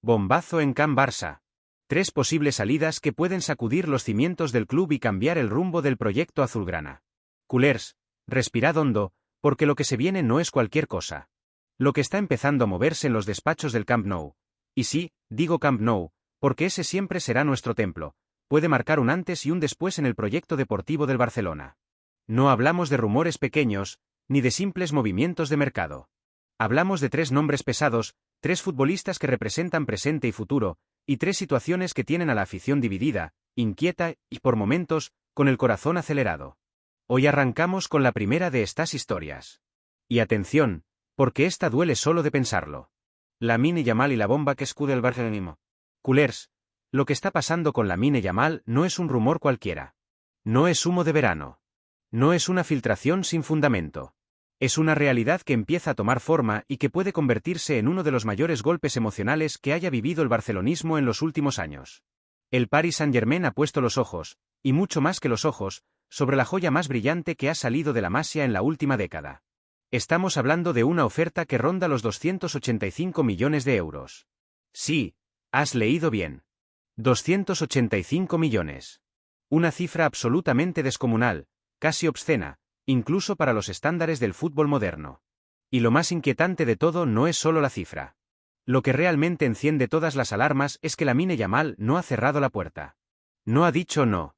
Bombazo en Can Barça. 3 posibles salidas que pueden sacudir los cimientos del club y cambiar el rumbo del proyecto azulgrana. Culers, respirad hondo, porque lo que se viene no es cualquier cosa. Lo que está empezando a moverse en los despachos del Camp Nou. Y sí, digo Camp Nou, porque ese siempre será nuestro templo, puede marcar un antes y un después en el proyecto deportivo del Barcelona. No hablamos de rumores pequeños, ni de simples movimientos de mercado. Hablamos de 3 nombres pesados, 3 futbolistas que representan presente y futuro, y 3 situaciones que tienen a la afición dividida, inquieta y, por momentos, con el corazón acelerado. Hoy arrancamos con la primera de estas historias. Y atención, porque esta duele solo de pensarlo. Lamine Yamal y la bomba que escude el Barcelona. Culers, lo que está pasando con Lamine Yamal no es un rumor cualquiera. No es humo de verano. No es una filtración sin fundamento. Es una realidad que empieza a tomar forma y que puede convertirse en uno de los mayores golpes emocionales que haya vivido el barcelonismo en los últimos años. El Paris Saint-Germain ha puesto los ojos, y mucho más que los ojos, sobre la joya más brillante que ha salido de la Masia en la última década. Estamos hablando de una oferta que ronda los 285 millones de euros. Sí, has leído bien. 285 millones. Una cifra absolutamente descomunal, casi obscena, incluso para los estándares del fútbol moderno. Y lo más inquietante de todo no es solo la cifra. Lo que realmente enciende todas las alarmas es que Lamine Yamal no ha cerrado la puerta. No ha dicho no.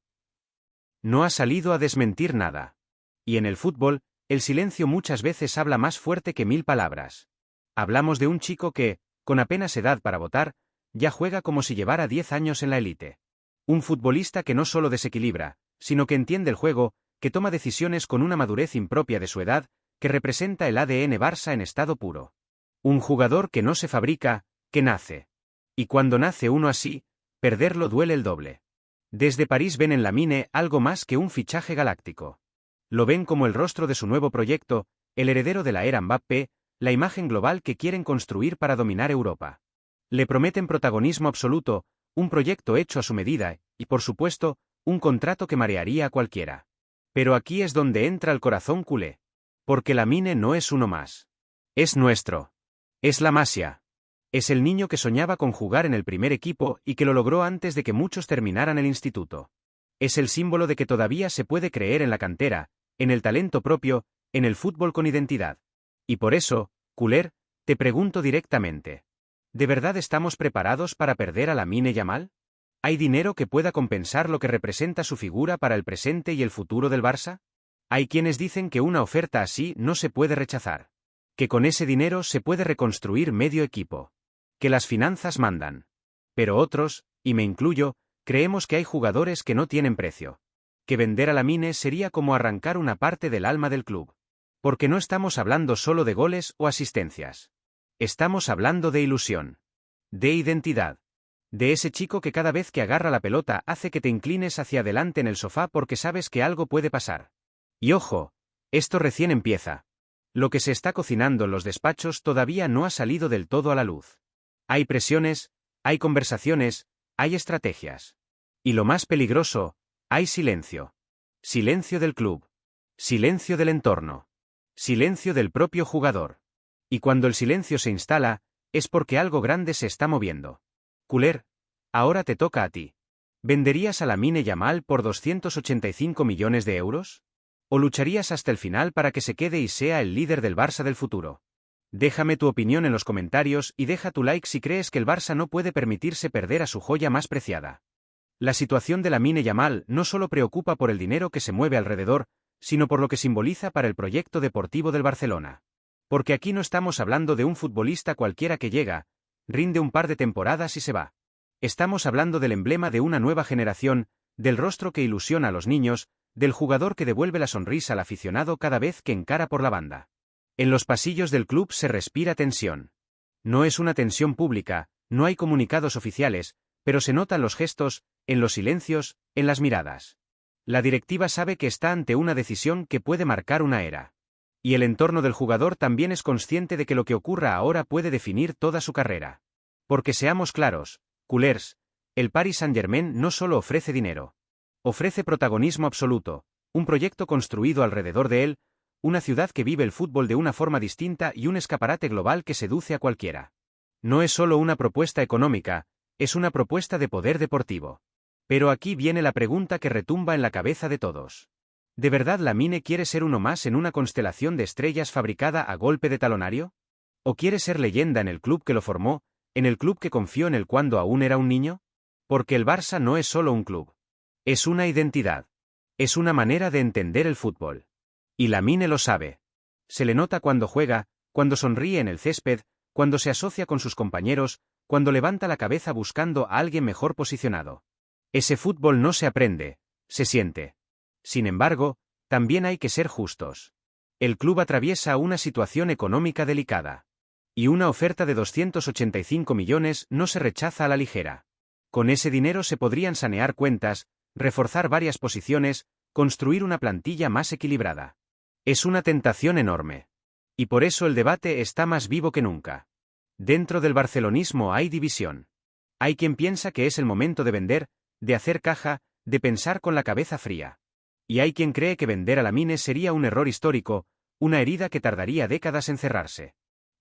No ha salido a desmentir nada. Y en el fútbol, el silencio muchas veces habla más fuerte que 1000 palabras. Hablamos de un chico que, con apenas edad para votar, ya juega como si llevara 10 años en la élite. Un futbolista que no solo desequilibra, sino que entiende el juego, que toma decisiones con una madurez impropia de su edad, que representa el ADN Barça en estado puro. Un jugador que no se fabrica, que nace. Y cuando nace uno así, perderlo duele el doble. Desde París ven en Lamine algo más que un fichaje galáctico. Lo ven como el rostro de su nuevo proyecto, el heredero de la era Mbappé, la imagen global que quieren construir para dominar Europa. Le prometen protagonismo absoluto, un proyecto hecho a su medida, y por supuesto, un contrato que marearía a cualquiera. Pero aquí es donde entra el corazón culé. Porque Lamine no es uno más. Es nuestro. Es la Masia. Es el niño que soñaba con jugar en el primer equipo y que lo logró antes de que muchos terminaran el instituto. Es el símbolo de que todavía se puede creer en la cantera, en el talento propio, en el fútbol con identidad. Y por eso, Culer, te pregunto directamente. ¿De verdad estamos preparados para perder a Lamine Yamal? ¿Hay dinero que pueda compensar lo que representa su figura para el presente y el futuro del Barça? Hay quienes dicen que una oferta así no se puede rechazar. Que con ese dinero se puede reconstruir medio equipo. Que las finanzas mandan. Pero otros, y me incluyo, creemos que hay jugadores que no tienen precio. Que vender a Lamine sería como arrancar una parte del alma del club. Porque no estamos hablando solo de goles o asistencias. Estamos hablando de ilusión. De identidad. De ese chico que cada vez que agarra la pelota hace que te inclines hacia adelante en el sofá porque sabes que algo puede pasar. Y ojo, esto recién empieza. Lo que se está cocinando en los despachos todavía no ha salido del todo a la luz. Hay presiones, hay conversaciones, hay estrategias. Y lo más peligroso, hay silencio. Silencio del club. Silencio del entorno. Silencio del propio jugador. Y cuando el silencio se instala, es porque algo grande se está moviendo. Culer, ahora te toca a ti. ¿Venderías a Lamine Yamal por 285 millones de euros? ¿O lucharías hasta el final para que se quede y sea el líder del Barça del futuro? Déjame tu opinión en los comentarios y deja tu like si crees que el Barça no puede permitirse perder a su joya más preciada. La situación de Lamine Yamal no solo preocupa por el dinero que se mueve alrededor, sino por lo que simboliza para el proyecto deportivo del Barcelona. Porque aquí no estamos hablando de un futbolista cualquiera que llega, rinde un par de temporadas y se va. Estamos hablando del emblema de una nueva generación, del rostro que ilusiona a los niños, del jugador que devuelve la sonrisa al aficionado cada vez que encara por la banda. En los pasillos del club se respira tensión. No es una tensión pública, no hay comunicados oficiales, pero se notan los gestos, en los silencios, en las miradas. La directiva sabe que está ante una decisión que puede marcar una era. Y el entorno del jugador también es consciente de que lo que ocurra ahora puede definir toda su carrera. Porque seamos claros, culers, el Paris Saint-Germain no solo ofrece dinero. Ofrece protagonismo absoluto, un proyecto construido alrededor de él, una ciudad que vive el fútbol de una forma distinta y un escaparate global que seduce a cualquiera. No es solo una propuesta económica, es una propuesta de poder deportivo. Pero aquí viene la pregunta que retumba en la cabeza de todos. ¿De verdad Lamine quiere ser uno más en una constelación de estrellas fabricada a golpe de talonario? ¿O quiere ser leyenda en el club que lo formó, en el club que confió en él cuando aún era un niño? Porque el Barça no es solo un club. Es una identidad. Es una manera de entender el fútbol. Y Lamine lo sabe. Se le nota cuando juega, cuando sonríe en el césped, cuando se asocia con sus compañeros, cuando levanta la cabeza buscando a alguien mejor posicionado. Ese fútbol no se aprende, se siente. Sin embargo, también hay que ser justos. El club atraviesa una situación económica delicada. Y una oferta de 285 millones no se rechaza a la ligera. Con ese dinero se podrían sanear cuentas, reforzar varias posiciones, construir una plantilla más equilibrada. Es una tentación enorme. Y por eso el debate está más vivo que nunca. Dentro del barcelonismo hay división. Hay quien piensa que es el momento de vender, de hacer caja, de pensar con la cabeza fría. Y hay quien cree que vender a Lamine sería un error histórico, una herida que tardaría décadas en cerrarse.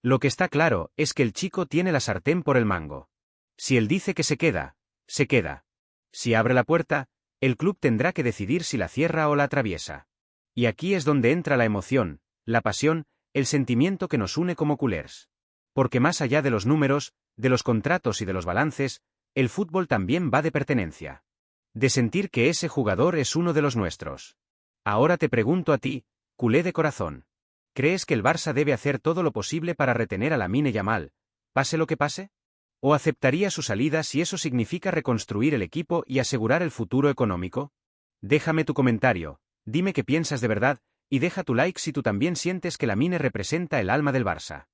Lo que está claro es que el chico tiene la sartén por el mango. Si él dice que se queda, se queda. Si abre la puerta, el club tendrá que decidir si la cierra o la atraviesa. Y aquí es donde entra la emoción, la pasión, el sentimiento que nos une como culers. Porque más allá de los números, de los contratos y de los balances, el fútbol también va de pertenencia. De sentir que ese jugador es uno de los nuestros. Ahora te pregunto a ti, culé de corazón. ¿Crees que el Barça debe hacer todo lo posible para retener a Lamine Yamal, pase lo que pase? ¿O aceptaría su salida si eso significa reconstruir el equipo y asegurar el futuro económico? Déjame tu comentario, dime qué piensas de verdad, y deja tu like si tú también sientes que Lamine representa el alma del Barça.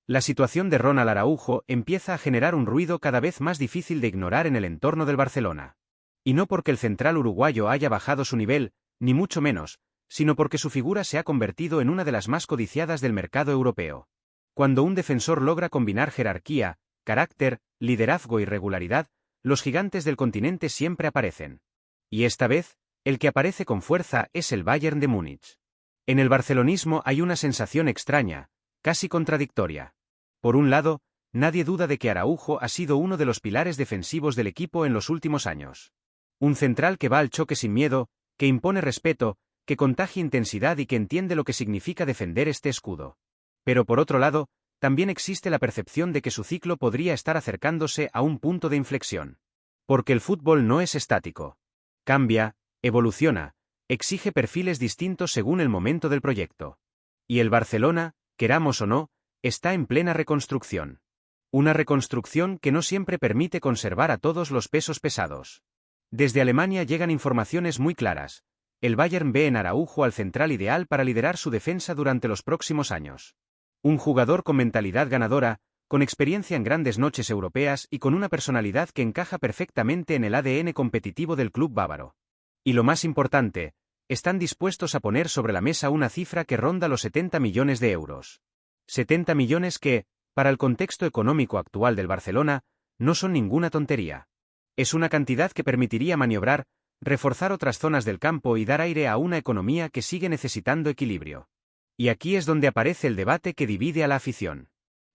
La situación de Ronald Araujo empieza a generar un ruido cada vez más difícil de ignorar en el entorno del Barcelona. Y no porque el central uruguayo haya bajado su nivel, ni mucho menos, sino porque su figura se ha convertido en una de las más codiciadas del mercado europeo. Cuando un defensor logra combinar jerarquía, carácter, liderazgo y regularidad, los gigantes del continente siempre aparecen. Y esta vez, el que aparece con fuerza es el Bayern de Múnich. En el barcelonismo hay una sensación extraña, casi contradictoria. Por un lado, nadie duda de que Araujo ha sido uno de los pilares defensivos del equipo en los últimos años. Un central que va al choque sin miedo, que impone respeto, que contagia intensidad y que entiende lo que significa defender este escudo. Pero por otro lado, también existe la percepción de que su ciclo podría estar acercándose a un punto de inflexión. Porque el fútbol no es estático. Cambia, evoluciona, exige perfiles distintos según el momento del proyecto. Y el Barcelona, queramos o no, está en plena reconstrucción. Una reconstrucción que no siempre permite conservar a todos los pesos pesados. Desde Alemania llegan informaciones muy claras. El Bayern ve en Araujo al central ideal para liderar su defensa durante los próximos años. Un jugador con mentalidad ganadora, con experiencia en grandes noches europeas y con una personalidad que encaja perfectamente en el ADN competitivo del club bávaro. Y lo más importante, están dispuestos a poner sobre la mesa una cifra que ronda los 70 millones de euros. 70 millones que, para el contexto económico actual del Barcelona, no son ninguna tontería. Es una cantidad que permitiría maniobrar, reforzar otras zonas del campo y dar aire a una economía que sigue necesitando equilibrio. Y aquí es donde aparece el debate que divide a la afición.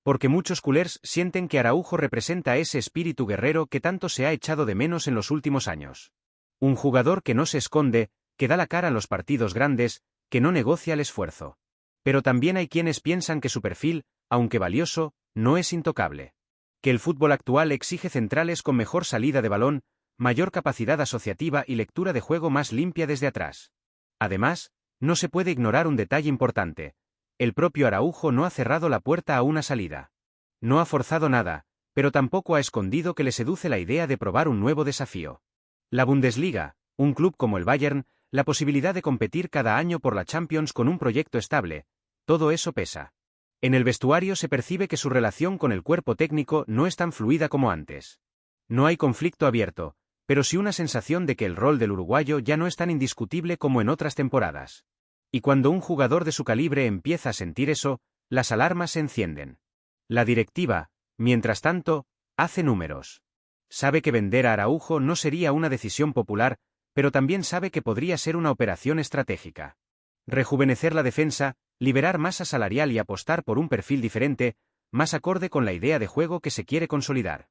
Porque muchos culers sienten que Araujo representa ese espíritu guerrero que tanto se ha echado de menos en los últimos años. Un jugador que no se esconde, que da la cara en los partidos grandes, que no negocia el esfuerzo. Pero también hay quienes piensan que su perfil, aunque valioso, no es intocable. Que el fútbol actual exige centrales con mejor salida de balón, mayor capacidad asociativa y lectura de juego más limpia desde atrás. Además, no se puede ignorar un detalle importante. El propio Araujo no ha cerrado la puerta a una salida. No ha forzado nada, pero tampoco ha escondido que le seduce la idea de probar un nuevo desafío. La Bundesliga, un club como el Bayern, la posibilidad de competir cada año por la Champions con un proyecto estable, todo eso pesa. En el vestuario se percibe que su relación con el cuerpo técnico no es tan fluida como antes. No hay conflicto abierto, pero sí una sensación de que el rol del uruguayo ya no es tan indiscutible como en otras temporadas. Y cuando un jugador de su calibre empieza a sentir eso, las alarmas se encienden. La directiva, mientras tanto, hace números. Sabe que vender a Araujo no sería una decisión popular, pero también sabe que podría ser una operación estratégica. Rejuvenecer la defensa, liberar masa salarial y apostar por un perfil diferente, más acorde con la idea de juego que se quiere consolidar.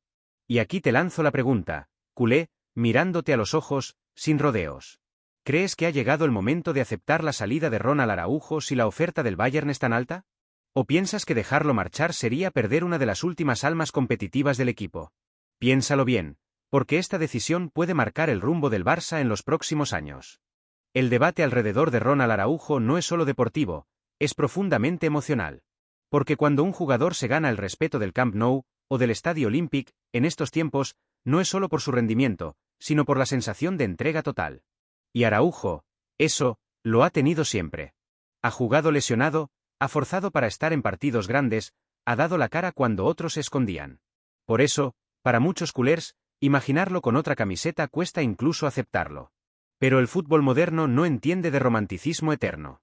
Y aquí te lanzo la pregunta, culé, mirándote a los ojos, sin rodeos. ¿Crees que ha llegado el momento de aceptar la salida de Ronald Araujo si la oferta del Bayern es tan alta? ¿O piensas que dejarlo marchar sería perder una de las últimas almas competitivas del equipo? Piénsalo bien, porque esta decisión puede marcar el rumbo del Barça en los próximos años. El debate alrededor de Ronald Araujo no es solo deportivo, es profundamente emocional. Porque cuando un jugador se gana el respeto del Camp Nou, o del Estadio Olímpic, en estos tiempos, no es solo por su rendimiento, sino por la sensación de entrega total. Y Araujo, eso, lo ha tenido siempre. Ha jugado lesionado, ha forzado para estar en partidos grandes, ha dado la cara cuando otros se escondían. Por eso, para muchos culers, imaginarlo con otra camiseta cuesta incluso aceptarlo. Pero el fútbol moderno no entiende de romanticismo eterno.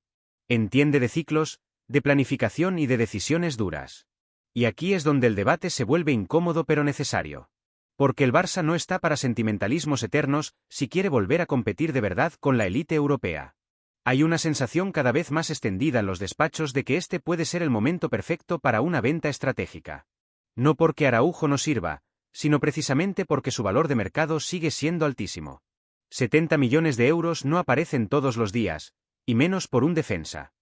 Entiende de ciclos, de planificación y de decisiones duras. Y aquí es donde el debate se vuelve incómodo pero necesario. Porque el Barça no está para sentimentalismos eternos si quiere volver a competir de verdad con la élite europea. Hay una sensación cada vez más extendida en los despachos de que este puede ser el momento perfecto para una venta estratégica. No porque Araujo no sirva, sino precisamente porque su valor de mercado sigue siendo altísimo. 70 millones de euros no aparecen todos los días, y menos por un defensa.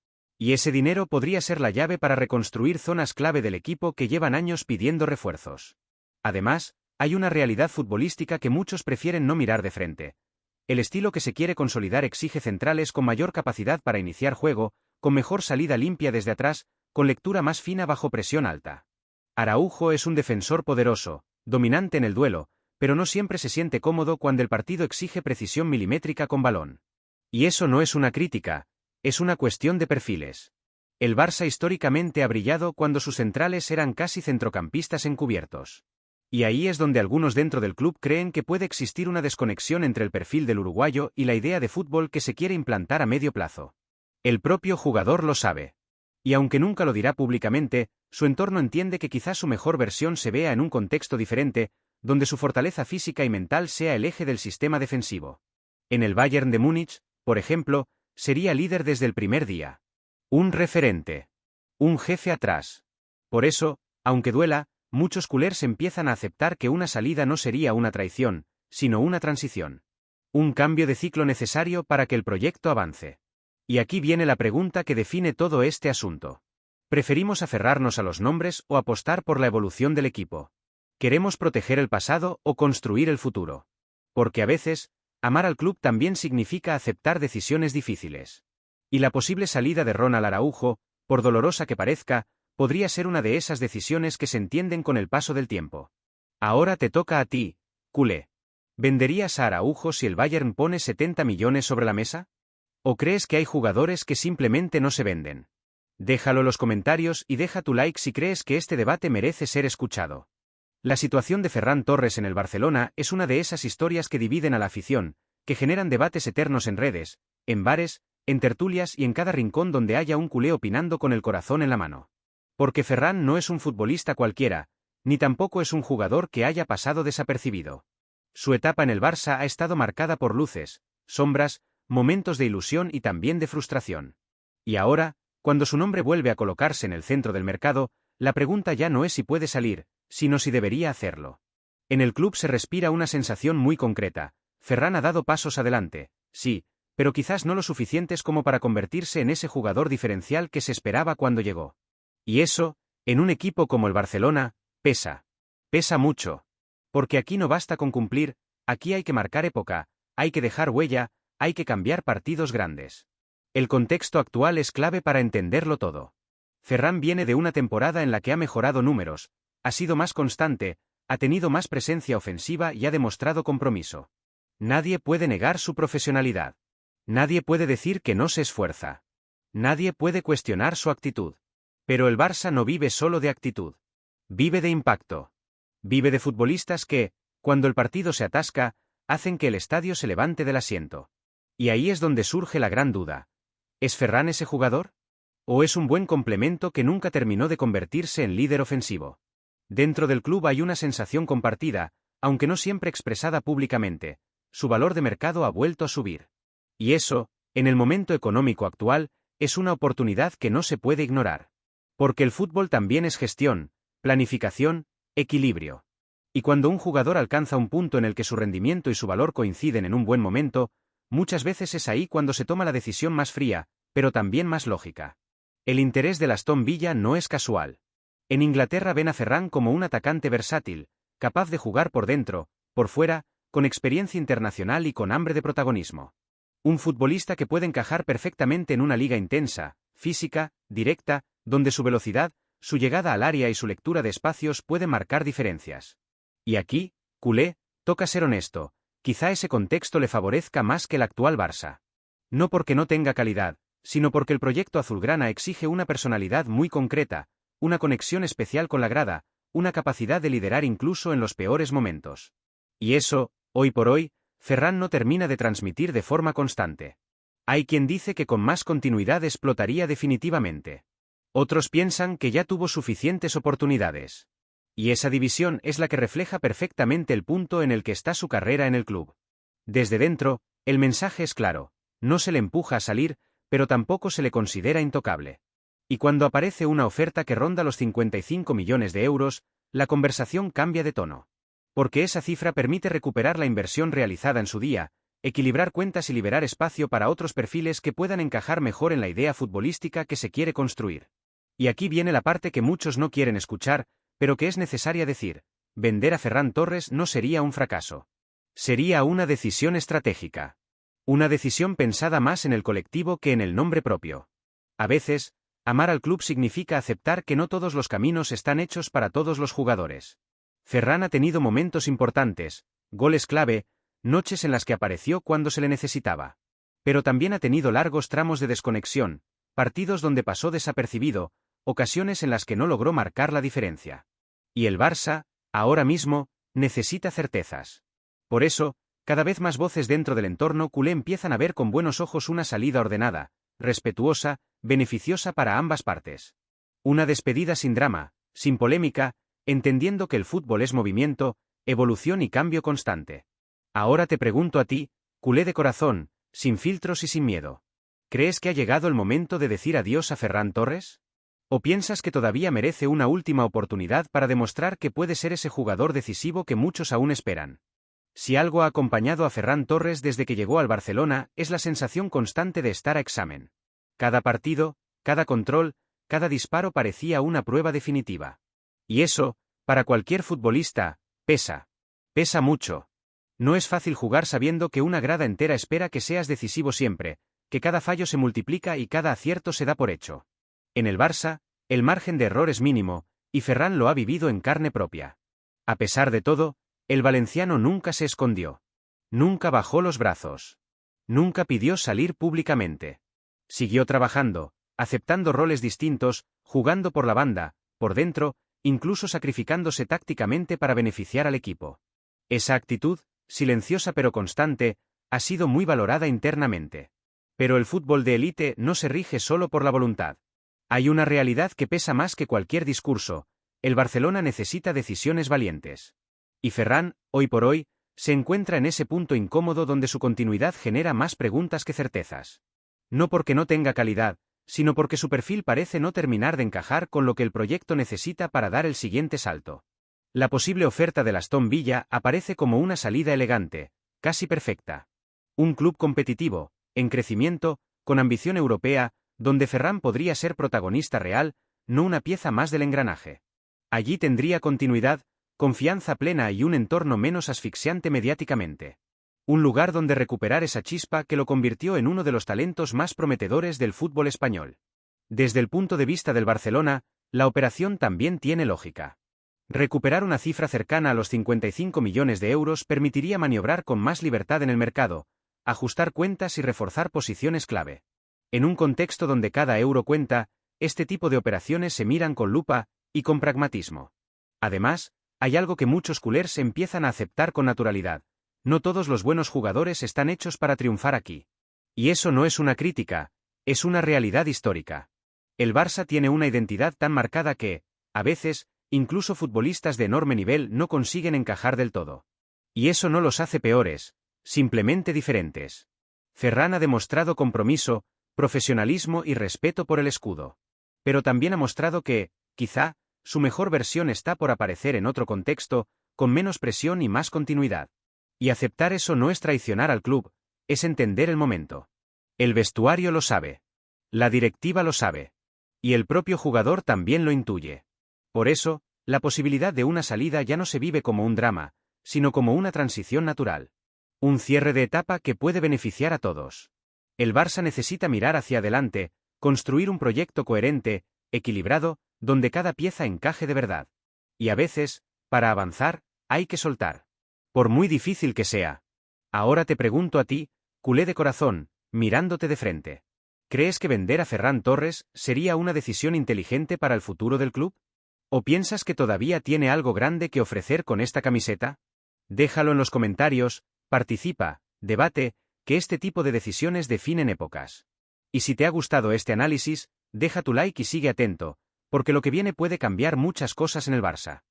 Y ese dinero podría ser la llave para reconstruir zonas clave del equipo que llevan años pidiendo refuerzos. Además, hay una realidad futbolística que muchos prefieren no mirar de frente. El estilo que se quiere consolidar exige centrales con mayor capacidad para iniciar juego, con mejor salida limpia desde atrás, con lectura más fina bajo presión alta. Araujo es un defensor poderoso, dominante en el duelo, pero no siempre se siente cómodo cuando el partido exige precisión milimétrica con balón. Y eso no es una crítica, es una cuestión de perfiles. El Barça históricamente ha brillado cuando sus centrales eran casi centrocampistas encubiertos. Y ahí es donde algunos dentro del club creen que puede existir una desconexión entre el perfil del uruguayo y la idea de fútbol que se quiere implantar a medio plazo. El propio jugador lo sabe. Y aunque nunca lo dirá públicamente, su entorno entiende que quizás su mejor versión se vea en un contexto diferente, donde su fortaleza física y mental sea el eje del sistema defensivo. En el Bayern de Múnich, por ejemplo, sería líder desde el primer día. Un referente. Un jefe atrás. Por eso, aunque duela, muchos culers empiezan a aceptar que una salida no sería una traición, sino una transición. Un cambio de ciclo necesario para que el proyecto avance. Y aquí viene la pregunta que define todo este asunto. ¿Preferimos aferrarnos a los nombres o apostar por la evolución del equipo? ¿Queremos proteger el pasado o construir el futuro? Porque a veces, amar al club también significa aceptar decisiones difíciles. Y la posible salida de Ronald Araujo, por dolorosa que parezca, podría ser una de esas decisiones que se entienden con el paso del tiempo. Ahora te toca a ti, culé. ¿Venderías a Araujo si el Bayern pone 70 millones sobre la mesa? ¿O crees que hay jugadores que simplemente no se venden? Déjalo en los comentarios y deja tu like si crees que este debate merece ser escuchado. La situación de Ferran Torres en el Barcelona es una de esas historias que dividen a la afición, que generan debates eternos en redes, en bares, en tertulias y en cada rincón donde haya un culé opinando con el corazón en la mano. Porque Ferran no es un futbolista cualquiera, ni tampoco es un jugador que haya pasado desapercibido. Su etapa en el Barça ha estado marcada por luces, sombras, momentos de ilusión y también de frustración. Y ahora, cuando su nombre vuelve a colocarse en el centro del mercado, la pregunta ya no es si puede salir, sino si debería hacerlo. En el club se respira una sensación muy concreta. Ferran ha dado pasos adelante, sí, pero quizás no lo suficientes como para convertirse en ese jugador diferencial que se esperaba cuando llegó. Y eso, en un equipo como el Barcelona, pesa. Pesa mucho. Porque aquí no basta con cumplir, aquí hay que marcar época, hay que dejar huella, hay que cambiar partidos grandes. El contexto actual es clave para entenderlo todo. Ferran viene de una temporada en la que ha mejorado números, ha sido más constante, ha tenido más presencia ofensiva y ha demostrado compromiso. Nadie puede negar su profesionalidad. Nadie puede decir que no se esfuerza. Nadie puede cuestionar su actitud. Pero el Barça no vive solo de actitud. Vive de impacto. Vive de futbolistas que, cuando el partido se atasca, hacen que el estadio se levante del asiento. Y ahí es donde surge la gran duda. ¿Es Ferran ese jugador? ¿O es un buen complemento que nunca terminó de convertirse en líder ofensivo? Dentro del club hay una sensación compartida, aunque no siempre expresada públicamente. Su valor de mercado ha vuelto a subir. Y eso, en el momento económico actual, es una oportunidad que no se puede ignorar. Porque el fútbol también es gestión, planificación, equilibrio. Y cuando un jugador alcanza un punto en el que su rendimiento y su valor coinciden en un buen momento, muchas veces es ahí cuando se toma la decisión más fría, pero también más lógica. El interés del Aston Villa no es casual. En Inglaterra ven a Ferran como un atacante versátil, capaz de jugar por dentro, por fuera, con experiencia internacional y con hambre de protagonismo. Un futbolista que puede encajar perfectamente en una liga intensa, física, directa, donde su velocidad, su llegada al área y su lectura de espacios pueden marcar diferencias. Y aquí, culé, toca ser honesto, quizá ese contexto le favorezca más que el actual Barça. No porque no tenga calidad, sino porque el proyecto azulgrana exige una personalidad muy concreta, una conexión especial con la grada, una capacidad de liderar incluso en los peores momentos. Y eso, hoy por hoy, Ferran no termina de transmitir de forma constante. Hay quien dice que con más continuidad explotaría definitivamente. Otros piensan que ya tuvo suficientes oportunidades. Y esa división es la que refleja perfectamente el punto en el que está su carrera en el club. Desde dentro, el mensaje es claro, no se le empuja a salir, pero tampoco se le considera intocable. Y cuando aparece una oferta que ronda los 55 millones de euros, la conversación cambia de tono. Porque esa cifra permite recuperar la inversión realizada en su día, equilibrar cuentas y liberar espacio para otros perfiles que puedan encajar mejor en la idea futbolística que se quiere construir. Y aquí viene la parte que muchos no quieren escuchar, pero que es necesaria decir: vender a Ferran Torres no sería un fracaso. Sería una decisión estratégica. Una decisión pensada más en el colectivo que en el nombre propio. A veces, amar al club significa aceptar que no todos los caminos están hechos para todos los jugadores. Ferran ha tenido momentos importantes, goles clave, noches en las que apareció cuando se le necesitaba. Pero también ha tenido largos tramos de desconexión, partidos donde pasó desapercibido, ocasiones en las que no logró marcar la diferencia. Y el Barça, ahora mismo, necesita certezas. Por eso, cada vez más voces dentro del entorno culé empiezan a ver con buenos ojos una salida ordenada, respetuosa, beneficiosa para ambas partes. Una despedida sin drama, sin polémica, entendiendo que el fútbol es movimiento, evolución y cambio constante. Ahora te pregunto a ti, culé de corazón, sin filtros y sin miedo. ¿Crees que ha llegado el momento de decir adiós a Ferran Torres? ¿O piensas que todavía merece una última oportunidad para demostrar que puede ser ese jugador decisivo que muchos aún esperan? Si algo ha acompañado a Ferran Torres desde que llegó al Barcelona es la sensación constante de estar a examen. Cada partido, cada control, cada disparo parecía una prueba definitiva. Y eso, para cualquier futbolista, pesa. Pesa mucho. No es fácil jugar sabiendo que una grada entera espera que seas decisivo siempre, que cada fallo se multiplica y cada acierto se da por hecho. En el Barça, el margen de error es mínimo, y Ferran lo ha vivido en carne propia. A pesar de todo, el valenciano nunca se escondió. Nunca bajó los brazos. Nunca pidió salir públicamente. Siguió trabajando, aceptando roles distintos, jugando por la banda, por dentro, incluso sacrificándose tácticamente para beneficiar al equipo. Esa actitud, silenciosa pero constante, ha sido muy valorada internamente. Pero el fútbol de élite no se rige solo por la voluntad. Hay una realidad que pesa más que cualquier discurso: el Barcelona necesita decisiones valientes. Y Ferran, hoy por hoy, se encuentra en ese punto incómodo donde su continuidad genera más preguntas que certezas. No porque no tenga calidad, sino porque su perfil parece no terminar de encajar con lo que el proyecto necesita para dar el siguiente salto. La posible oferta del Aston Villa aparece como una salida elegante, casi perfecta. Un club competitivo, en crecimiento, con ambición europea, donde Ferran podría ser protagonista real, no una pieza más del engranaje. Allí tendría continuidad, confianza plena y un entorno menos asfixiante mediáticamente. Un lugar donde recuperar esa chispa que lo convirtió en uno de los talentos más prometedores del fútbol español. Desde el punto de vista del Barcelona, la operación también tiene lógica. Recuperar una cifra cercana a los 55 millones de euros permitiría maniobrar con más libertad en el mercado, ajustar cuentas y reforzar posiciones clave. En un contexto donde cada euro cuenta, este tipo de operaciones se miran con lupa y con pragmatismo. Además, hay algo que muchos culers empiezan a aceptar con naturalidad: no todos los buenos jugadores están hechos para triunfar aquí. Y eso no es una crítica, es una realidad histórica. El Barça tiene una identidad tan marcada que, a veces, incluso futbolistas de enorme nivel no consiguen encajar del todo. Y eso no los hace peores, simplemente diferentes. Ferran ha demostrado compromiso, profesionalismo y respeto por el escudo. Pero también ha mostrado que, quizá, su mejor versión está por aparecer en otro contexto, con menos presión y más continuidad. Y aceptar eso no es traicionar al club, es entender el momento. El vestuario lo sabe. La directiva lo sabe. Y el propio jugador también lo intuye. Por eso, la posibilidad de una salida ya no se vive como un drama, sino como una transición natural. Un cierre de etapa que puede beneficiar a todos. El Barça necesita mirar hacia adelante, construir un proyecto coherente, equilibrado, donde cada pieza encaje de verdad. Y a veces, para avanzar, hay que soltar. Por muy difícil que sea. Ahora te pregunto a ti, culé de corazón, mirándote de frente. ¿Crees que vender a Ferran Torres sería una decisión inteligente para el futuro del club? ¿O piensas que todavía tiene algo grande que ofrecer con esta camiseta? Déjalo en los comentarios, participa, debate, que este tipo de decisiones definen épocas. Y si te ha gustado este análisis, deja tu like y sigue atento, porque lo que viene puede cambiar muchas cosas en el Barça.